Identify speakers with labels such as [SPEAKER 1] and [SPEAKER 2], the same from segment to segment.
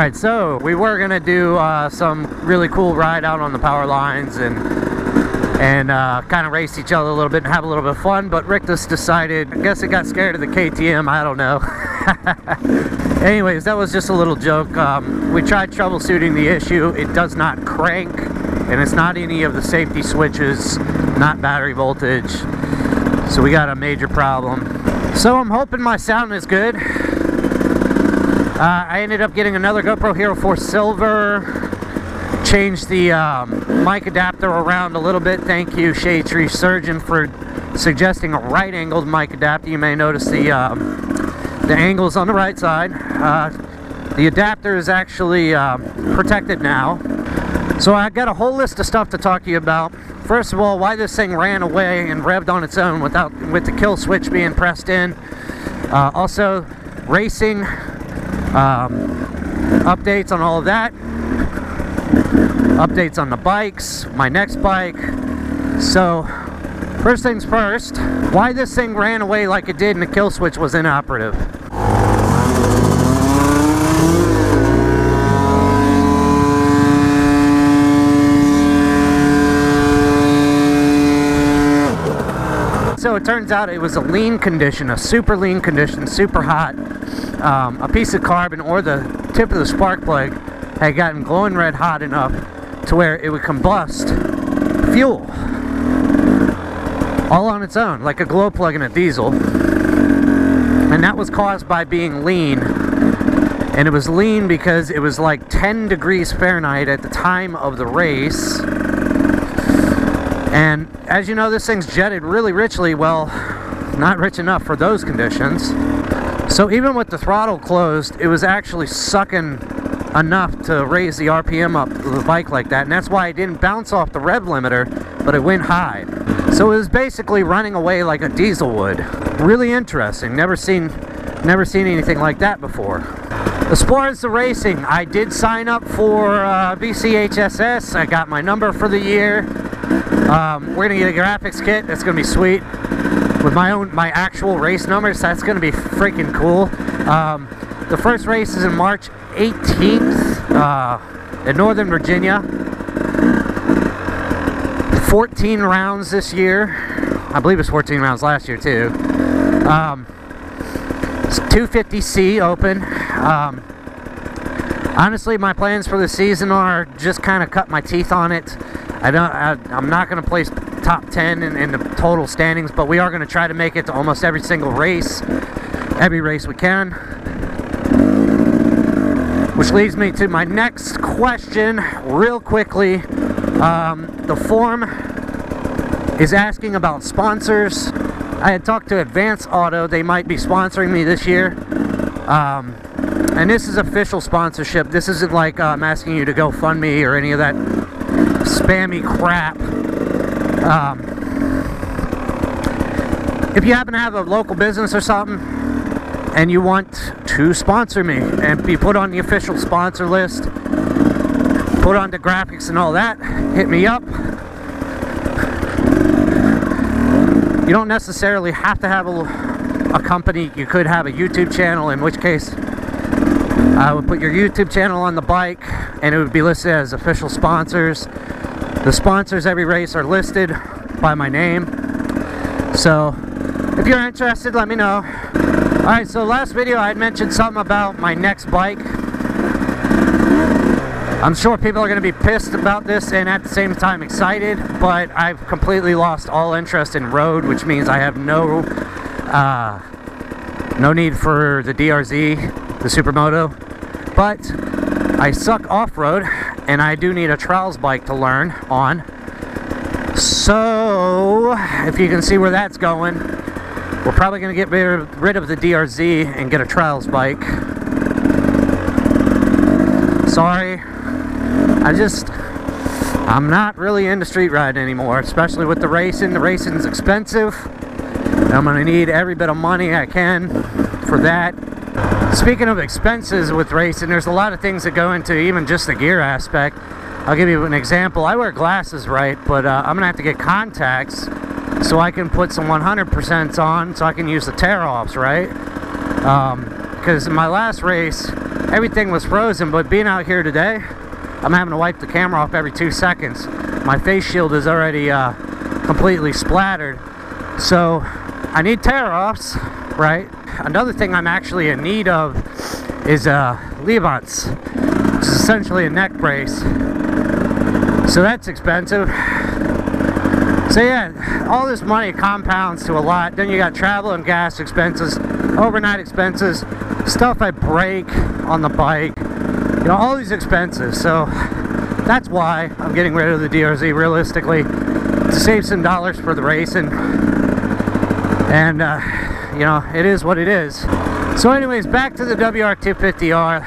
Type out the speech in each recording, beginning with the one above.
[SPEAKER 1] Alright, so we were gonna do some really cool ride out on the power lines and kind of race each other a little bit and have a little bit of fun, but Rick just decided, I guess it got scared of the KTM, I don't know. Anyways, that was just a little joke. We tried troubleshooting the issue. It does not crank, and it's not any of the safety switches, not battery voltage, so we got a major problem. So I'm hoping my sound is good. I ended up getting another GoPro Hero 4 Silver. Changed the mic adapter around a little bit. Thank you, Shade Tree Surgeon, for suggesting a right-angled mic adapter. You may notice the angles on the right side. The adapter is actually protected now. So I got a whole list of stuff to talk to you about. First of all, why this thing ran away and revved on its own with the kill switch being pressed in. Also, racing updates on all of that. Updates on the bikes, my next bike. So, first things first, why this thing ran away like it did and the kill switch was inoperative. So it turns out it was a lean condition, a super lean condition, super hot. A piece of carbon or the tip of the spark plug had gotten glowing red hot enough to where it would combust fuel all on its own, like a glow plug in a diesel. And that was caused by being lean. And it was lean because it was like 10 degrees Fahrenheit at the time of the race. And as you know, this thing's jetted really richly. Well, not rich enough for those conditions. So even with the throttle closed, it was actually sucking enough to raise the RPM up to the bike like that, and that's why it didn't bounce off the rev limiter, but it went high. So it was basically running away like a diesel would. Really interesting. Never seen anything like that before. As far as the racing, I did sign up for BCHSS. I got my number for the year. We're gonna get a graphics kit. That's gonna be sweet. With my actual race numbers, that's gonna be freaking cool. The first race is in March 18th in Northern Virginia. 14 rounds this year. I believe it's 14 rounds last year too. It's 250C open. Honestly, my plans for the season are just kind of cut my teeth on it. I'm not going to place top 10 in the total standings, but we are going to try to make it to almost every single race. Every race we can. Which leads me to my next question real quickly. The forum is asking about sponsors. I had talked to Advance Auto. They might be sponsoring me this year. And this is official sponsorship. This isn't like I'm asking you to go fund me or any of that spammy crap. If you happen to have a local business or something and you want to sponsor me and be put on the official sponsor list, put on the graphics and all that, hit me up. You don't necessarily have to have a company. You could have a YouTube channel, in which case I would put your YouTube channel on the bike and it would be listed as official sponsors. The sponsors every race are listed by my name. So if you're interested, let me know. Alright, so last video I had mentioned something about my next bike. I'm sure people are going to be pissed about this and at the same time excited, but I've completely lost all interest in road, which means I have no need for the DRZ, the Supermoto. But I suck off-road and I do need a trials bike to learn on. So if you can see where that's going, we're probably going to get rid of the DRZ and get a trials bike. Sorry, I'm not really into street riding anymore, especially with the racing. The racing's expensive. I'm going to need every bit of money I can for that. Speaking of expenses with racing, there's a lot of things that go into even just the gear aspect. I'll give you an example. I wear glasses, right, but I'm going to have to get contacts so I can put some 100% on so I can use the tear-offs, right? Because in my last race, everything was frozen, but being out here today, I'm having to wipe the camera off every 2 seconds. My face shield is already completely splattered, so I need tear-offs, right? Another thing I'm actually in need of is Levants, which is essentially a neck brace. So that's expensive. So yeah, all this money compounds to a lot. Then you got travel and gas expenses, overnight expenses, stuff I break on the bike, you know, all these expenses. So that's why I'm getting rid of the DRZ, realistically, to save some dollars for the racing. And you know, it is what it is. So anyways, back to the WR250R.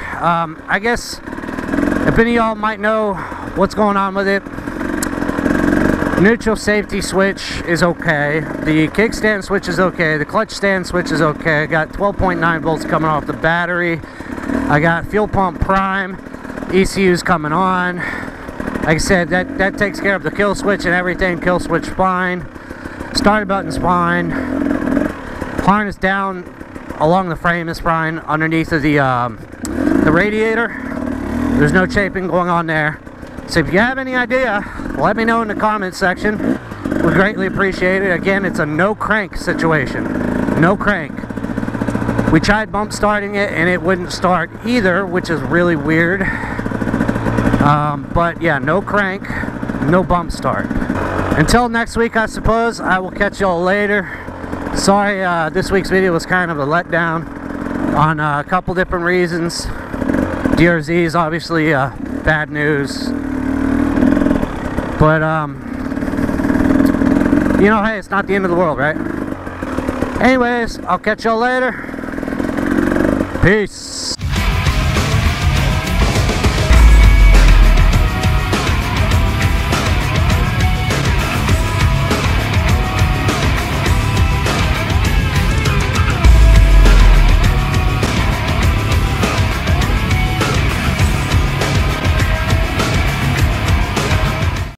[SPEAKER 1] I guess if any of y'all might know what's going on with it, neutral safety switch is okay, the kickstand switch is okay, the clutch stand switch is okay. I got 12.9 volts coming off the battery. I got fuel pump prime, ECU's coming on. Like I said, that takes care of the kill switch and everything. Kill switch fine, starter button's fine, harness down along the frame is fine, underneath of the radiator. There's no chafing going on there. So if you have any idea, let me know in the comments section. We greatly appreciate it. Again, it's a no crank situation. No crank. We tried bump starting it and it wouldn't start either, which is really weird. But yeah, no crank, no bump start. Until next week, I suppose, I will catch y'all later. Sorry, this week's video was kind of a letdown on a couple different reasons. DRZ is obviously bad news. But, you know, hey, it's not the end of the world, right? Anyways, I'll catch y'all later. Peace.